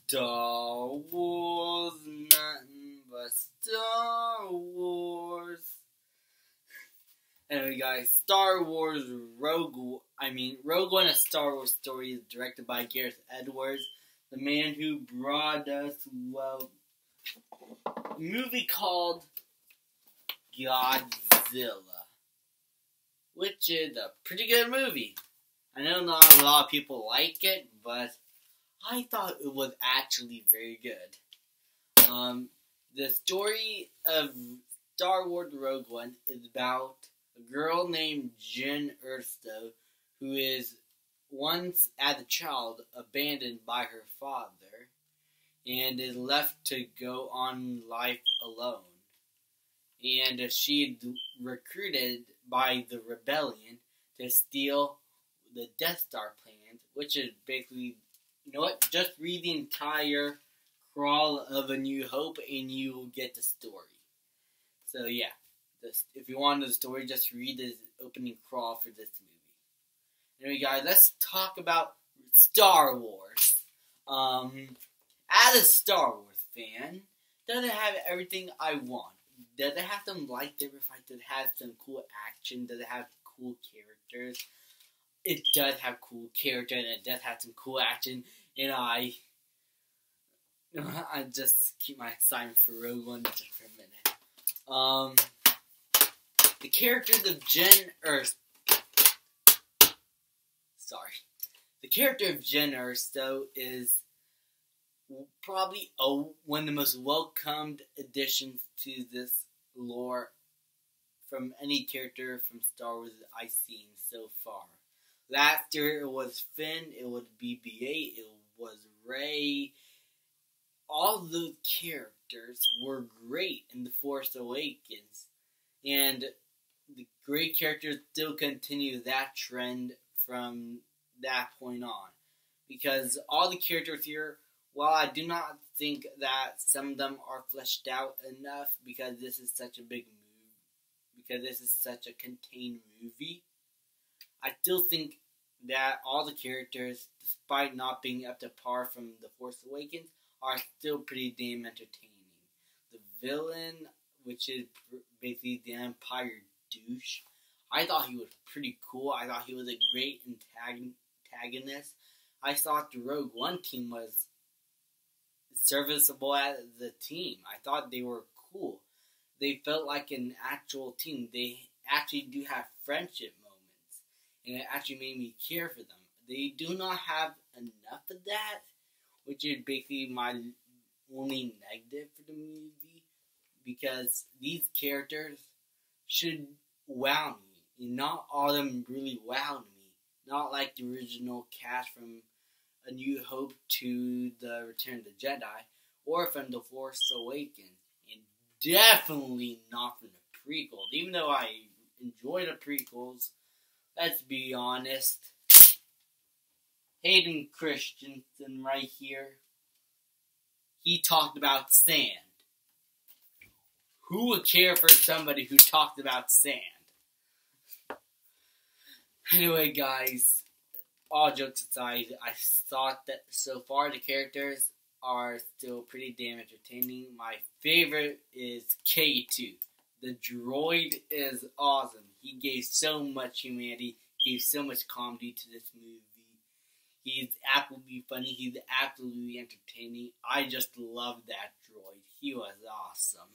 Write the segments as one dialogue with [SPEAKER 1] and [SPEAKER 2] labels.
[SPEAKER 1] Star Wars, nothing but Star Wars. Anyway, guys, Rogue One, a Star Wars story, is directed by Gareth Edwards, the man who brought us, a movie called Godzilla, which is a pretty good movie. I know not a lot of people like it, but I thought it was actually very good. The story of Star Wars Rogue One is about a girl named Jyn Erso, who is once, as a child, abandoned by her father, and is left to go on life alone. And she is recruited by the rebellion to steal the Death Star plans, which is basically, you know what, just read the entire crawl of A New Hope and you will get the story. So yeah, if you want the story, just read the opening crawl for this movie. Anyway, guys, let's talk about Star Wars. As a Star Wars fan, does it have everything I want? Does it have some lightsaber fights? Does it have some cool action? Does it have cool characters? It does have cool characters, and it does have some cool action, and I just keep my excitement for Rogue One just for a minute. The characters of Jyn Erso. The character of Jyn Erso is probably one of the most welcomed additions to this lore from any character from Star Wars that I've seen so far. Last year it was Finn, it was BB-8, it was Rey. All those characters were great in The Force Awakens, and the great characters still continue that trend from that point on. Because all the characters here, while I do not think that some of them are fleshed out enough because this is such a big movie, because this is such a contained movie, I still think that all the characters, despite not being up to par from The Force Awakens, are still pretty damn entertaining. The villain, which is basically the Empire douche, I thought he was pretty cool. I thought he was a great antagonist. I thought the Rogue One team was serviceable as a team. I thought they were cool. They felt like an actual team. They actually do have friendship moments, and it actually made me care for them. They do not have enough of that, which is basically my only negative for the movie, because these characters should wow me. Not all of them really wowed me. Not like the original cast from A New Hope to The Return of the Jedi, or from The Force Awakens, and definitely not from the prequels. Even though I enjoy the prequels, let's be honest. Hayden Christensen right here, he talked about sand. Who would care for somebody who talked about sand? Anyway, guys, all jokes aside, I thought that so far the characters are still pretty damn entertaining. My favorite is K2. The droid is awesome. He gave so much humanity, gave so much comedy to this movie. He's absolutely funny. He's absolutely entertaining. I just love that droid. He was awesome.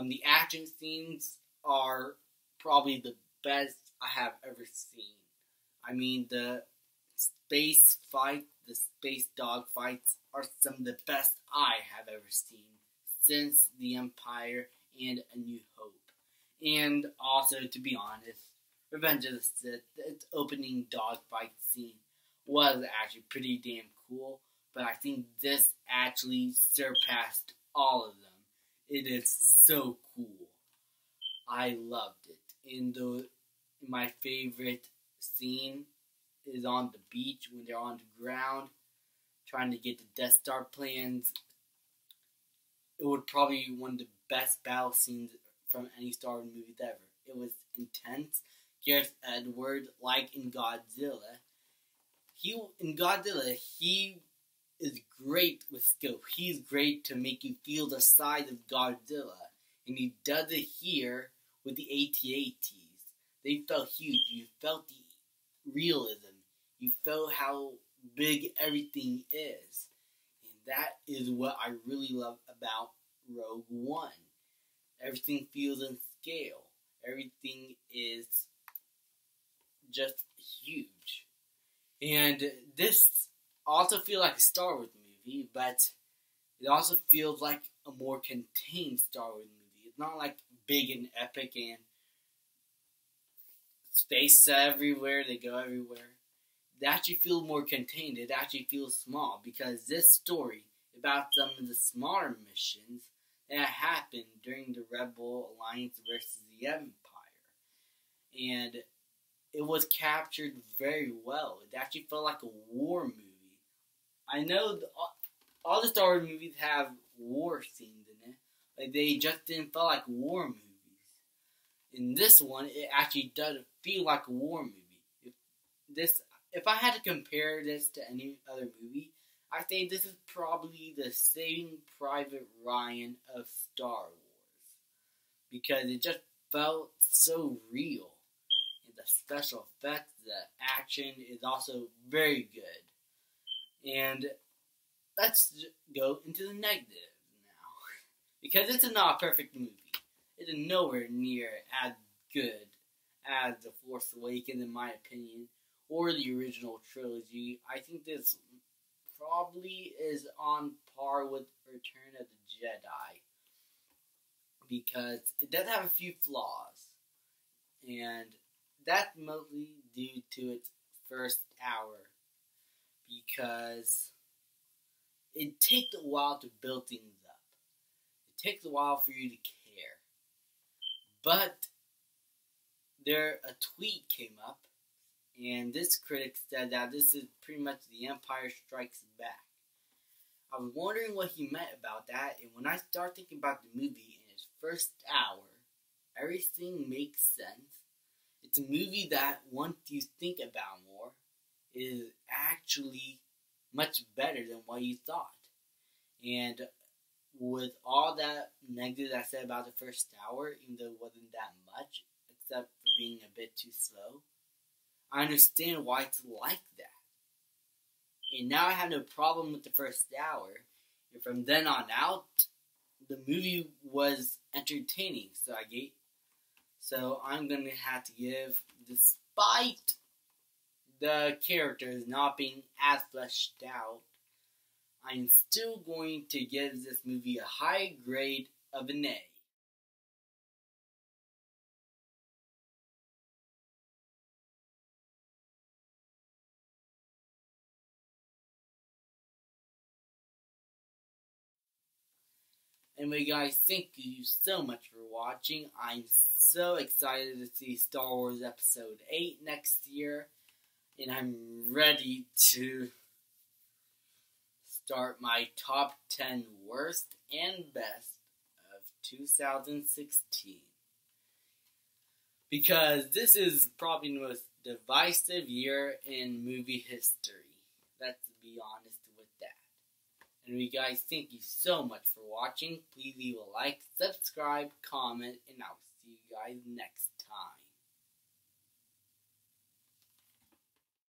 [SPEAKER 1] The action scenes are probably the best I have ever seen. I mean, the space fight, the space dog fights are some of the best I have ever seen since The Empire and A New Hope. And also, to be honest, Revenge of the Sith, its opening dog fight scene was actually pretty damn cool, but I think this actually surpassed all of them. It is so cool. I loved it. And my favorite scene is on the beach when they're on the ground trying to get the Death Star plans. It was probably one of the best battle scenes from any Star Wars movie ever. It was intense. Gareth Edwards, like in Godzilla, he is great with scope. He's great to make you feel the size of Godzilla. And he does it here with the AT-ATs. They felt huge. You felt the realism. You felt how big everything is. And that is what I really love about Rogue One. Everything feels in scale. Everything is just huge. And this also feels like a Star Wars movie, but it also feels like a more contained Star Wars movie. It's not like big and epic and space everywhere, they go everywhere. It actually feels more contained. It actually feels small because this story about some of the smaller missions that happened during the Rebel Alliance versus the Empire. And it was captured very well. It actually felt like a war movie. I know all the Star Wars movies have war scenes in it, but they just didn't feel like war movies. In this one, it actually does feel like a war movie. If I had to compare this to any other movie, I think this is probably the Saving Private Ryan of Star Wars. Because it just felt so real. And the special effects, the action is also very good. And let's go into the negatives now. Because it's not a perfect movie. It is nowhere near as good as The Force Awakens, in my opinion, or the original trilogy. I think this probably is on par with Return of the Jedi, because it does have a few flaws, and that's mostly due to its first hour, because it takes a while to build things up. It takes a while for you to care. But a tweet came up, and this critic said that this is pretty much The Empire Strikes Back. I was wondering what he meant about that, and when I started thinking about the movie in its first hour, everything makes sense. It's a movie that, once you think about more, is actually much better than what you thought. And with all that negative I said about the first hour, even though it wasn't that much, except for being a bit too slow, I understand why it's like that. And now I have no problem with the first hour. And from then on out, the movie was entertaining. So I'm going to have to give, despite the characters not being as fleshed out, I'm still going to give this movie a high grade of an A. Anyway, guys, thank you so much for watching. I'm so excited to see Star Wars Episode 8 next year. And I'm ready to start my top 10 worst and best of 2016. Because this is probably the most divisive year in movie history. Let's be honest with that. Anyway, guys, thank you so much for watching. Please leave a like, subscribe, comment, and I'll see you guys next time.